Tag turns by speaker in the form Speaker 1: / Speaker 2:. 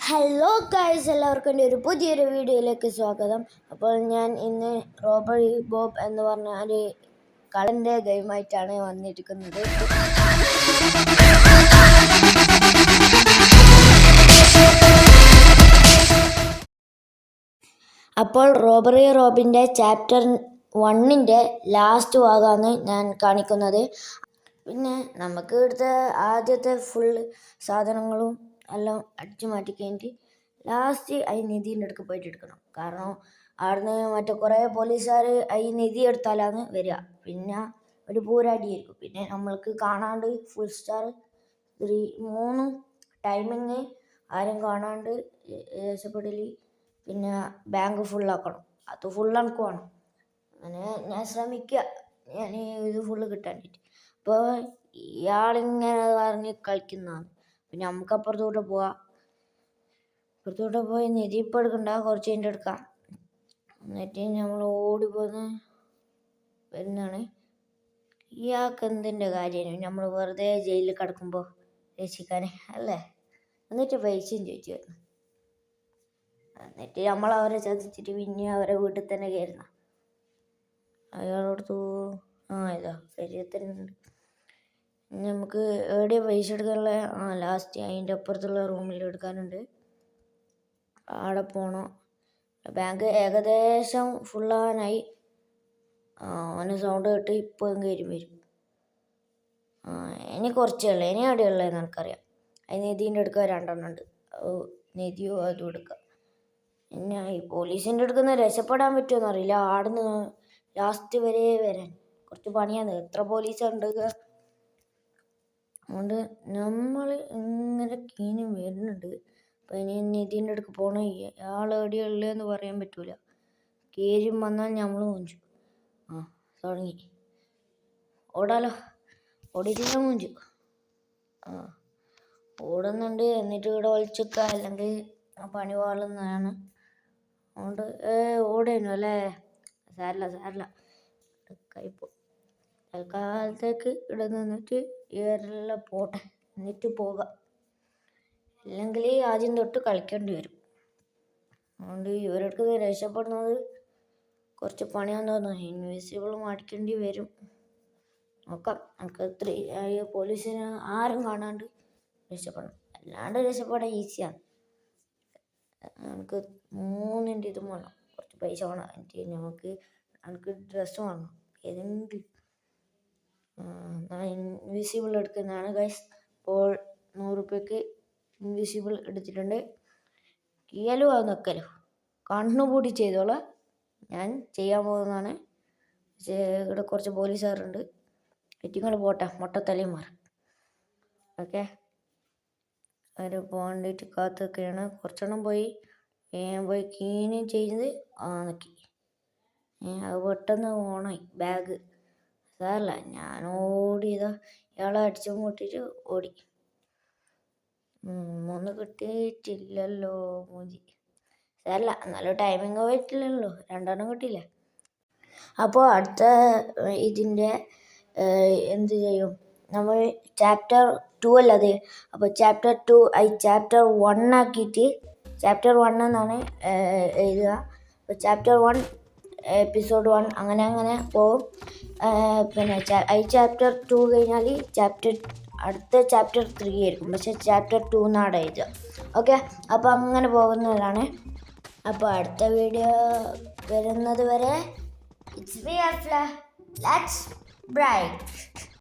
Speaker 1: Hello guys, എല്ലാവർക്കും എൻ്റെ ഒരു പുതിയൊരു വീഡിയോയിലേക്ക് സ്വാഗതം. അപ്പോൾ ഞാൻ ഇന്ന് റോബറി ബോബ് എന്ന് പറഞ്ഞ ഒരു കളൻ്റെ ഗെയിമായിട്ടാണ് വന്നിരിക്കുന്നത്. അപ്പോൾ റോബറി റോബിൻ്റെ ചാപ്റ്റർ 1 ലാസ്റ്റ് ഭാഗമാണ് ഞാൻ കാണിക്കുന്നത്. പിന്നെ നമുക്ക് ഇവിടുത്തെ ആദ്യത്തെ ഫുൾ സാധനങ്ങളും എല്ലാം അടിച്ചു മാറ്റി കഴിഞ്ഞിട്ട് ലാസ്റ്റ് ഈ നിധീൻ്റെ അടുക്ക് പോയിട്ട് എടുക്കണം. കാരണം അവിടുന്ന് മറ്റേ കുറേ പോലീസുകാർ ഈ നിധി എടുത്താലാണ് വരിക. പിന്നെ ഒരു പൂരാടിയായിരിക്കും. പിന്നെ നമ്മൾക്ക് കാണാണ്ട് ഫുൾ സ്റ്റാർ 3 ടൈമിങ് ആരും കാണാണ്ട് രക്ഷപ്പെടൽ. പിന്നെ ബാങ്ക് ഫുള്ളാക്കണം. അത് ഫുൾ എനിക്ക് വേണം. അങ്ങനെ ഞാൻ ശ്രമിക്കുക, ഞാൻ ഇത് ഫുള്ള് കിട്ടാൻ വേണ്ടിയിട്ട്. അപ്പോൾ ഇയാളിങ്ങനെ പറഞ്ഞ് കളിക്കുന്നതാണ്. പിന്നെ നമുക്ക് അപ്പുറത്തോട്ട് പോവാം. അപ്പുറത്തോട്ട് പോയി നിധി ഇപ്പം എടുക്കണ്ട, കുറച്ച് കഴിഞ്ഞിട്ട് എടുക്കാം. എന്നിട്ട് നമ്മൾ ഓടിപ്പോന്ന് വരുന്നതാണ്. ഇയാൾക്ക് എന്തിൻ്റെ കാര്യമാണ് നമ്മൾ വെറുതെ ജയിലിൽ കിടക്കുമ്പോൾ രക്ഷിക്കാൻ അല്ലേ? എന്നിട്ട് പൈസയും ചോദിച്ചു വരുന്നു. എന്നിട്ട് നമ്മൾ അവരെ ചതിച്ചിട്ട് പിന്നെ അവരെ വീട്ടിൽ തന്നെ കയറുന്ന അയാളോടത്ത് ഇതാ ശരീരത്തിനുണ്ട്. നമുക്ക് എവിടെയാണ് പൈസ എടുക്കാനുള്ള ലാസ്റ്റ് അതിൻ്റെ അപ്പുറത്തുള്ള റൂമിൽ എടുക്കാനുണ്ട്. അവിടെ പോകണം. ബാങ്ക് ഏകദേശം ഫുള്ളാവാനായി. അവന് സൗണ്ട് കേട്ട് ഇപ്പോൾ കയറി വരും. ഇനി കുറച്ചുള്ള ഇനി എവിടെയുള്ളതെന്ന് എനിക്കറിയാം. അതിന് നിധീൻ്റെ അടുക്കുക 2 ഉണ്ട്. നിധിയോ അതും എടുക്കുക. പിന്നെ ഈ പോലീസിൻ്റെ അടുക്കുന്ന രക്ഷപ്പെടാൻ പറ്റുമെന്ന് അറിയില്ല. ആടുന്ന് ലാസ്റ്റ് വരെ വരാൻ കുറച്ച് പണിയാണ്. എത്ര പോലീസുണ്ട്. അതുകൊണ്ട് നമ്മൾ ഇങ്ങനെ കീഞ്ഞ് വരുന്നുണ്ട്. അപ്പം ഇനി നിധീൻ്റെ അടുക്ക് പോകണം. ഇയാൾ എവിടെയുള്ളതെന്ന് പറയാൻ പറ്റൂല. കയറി വന്നാൽ നമ്മൾ മൂഞ്ചു. തുടങ്ങി ഓടാലോ. ഓടിയിട്ട് ഞാൻ മൂഞ്ചു. ഓടുന്നുണ്ട്. എന്നിട്ട് ഇവിടെ ഒളിച്ചിക്കുക, അല്ലെങ്കിൽ പണി വാളുന്നതാണ്. അതുകൊണ്ട് ഓടേനു അല്ലേ? സാരില്ല കൈപ്പോ തൽക്കാലത്തേക്ക് ഇവിടെ നിന്നിട്ട് ഇവരെല്ലാം പോട്ടെ, എന്നിട്ട് പോകാം. ഇല്ലെങ്കിൽ ആദ്യം തൊട്ട് കളിക്കേണ്ടി വരും. അതുകൊണ്ട് ഇവർക്ക് രക്ഷപ്പെടുന്നത് കുറച്ച് പണിയാന്ന് തോന്നുന്നു. ഇൻവിസിബിൾ മാറ്റിക്കേണ്ടി വരും. നോക്കാം. നമുക്ക് പോലീസിന് ആരും കാണാണ്ട് രക്ഷപ്പെടണം. അല്ലാണ്ട് രക്ഷപ്പെടാൻ ഈസിയാണ്. നമുക്ക് 3 ഇതും വേണം. കുറച്ച് പൈസ വേണം. എന്നിട്ട് നമുക്ക് ഡ്രസ്സ് വാങ്ങണം. ഏതെങ്കിലും ഇൻവിസിബിൾ എടുക്കുന്നതാണ് ഗൈസ്. അപ്പോൾ 100 രൂപയ്ക്ക് ഇൻവിസിബിൾ എടുത്തിട്ടുണ്ട്. കീയലും അത് നിൽക്കലോ കണ്ണുപൂടി ചെയ്തോളാം. ഞാൻ ചെയ്യാൻ പോകുന്നതാണ്. പക്ഷേ ഇവിടെ കുറച്ച് പോലീസുകാരുണ്ട്. എറ്റിങ്ങൾ പോട്ടെ, മൊട്ടത്തലയും ഓക്കെ. അവർ പോകാൻ വേണ്ടിയിട്ട് കാത്തു നിൽക്കുകയാണ്. കുറച്ചെണ്ണം പോയി ക്ലീനും ചെയ്ത് നിൽക്കി. അത് പെട്ടെന്ന് ഓണായി ബാഗ്. സാരല്ല, ഞാൻ ഓടിയതാ. ഇയാളെ അടിച്ചു മുട്ടിയിട്ട് ഓടി. ഒന്നും കിട്ടിയിട്ടില്ലല്ലോ മൂഞ്ചി. സാരല്ല, നല്ല ടൈമിങ് പോയിട്ടില്ലല്ലോ. 2 കിട്ടിയില്ല. അപ്പോൾ അടുത്ത ഇതിൻ്റെ എന്ത് ചെയ്യും നമ്മൾ? ചാപ്റ്റർ 2 അല്ലത്. അപ്പോൾ ചാപ്റ്റർ 2 ചാപ്റ്റർ 1 ആക്കിയിട്ട് ചാപ്റ്റർ 1 എന്നാണ് എഴുതുക. അപ്പോൾ ചാപ്റ്റർ 1 എപ്പിസോഡ് 1 അങ്ങനെ പോകും. പിന്നെ ചാപ്റ്റർ 2 കഴിഞ്ഞാൽ അടുത്ത ചാപ്റ്റർ 3 ആയിരിക്കും. പക്ഷേ ചാപ്റ്റർ 2 എന്നാണ് എഴുതുക. ഓക്കെ, അപ്പോൾ അങ്ങനെ പോകുന്നതാണ്. അപ്പോൾ അടുത്ത വീഡിയോ വരുന്നത് വരെ it's me Afla. Let's bright.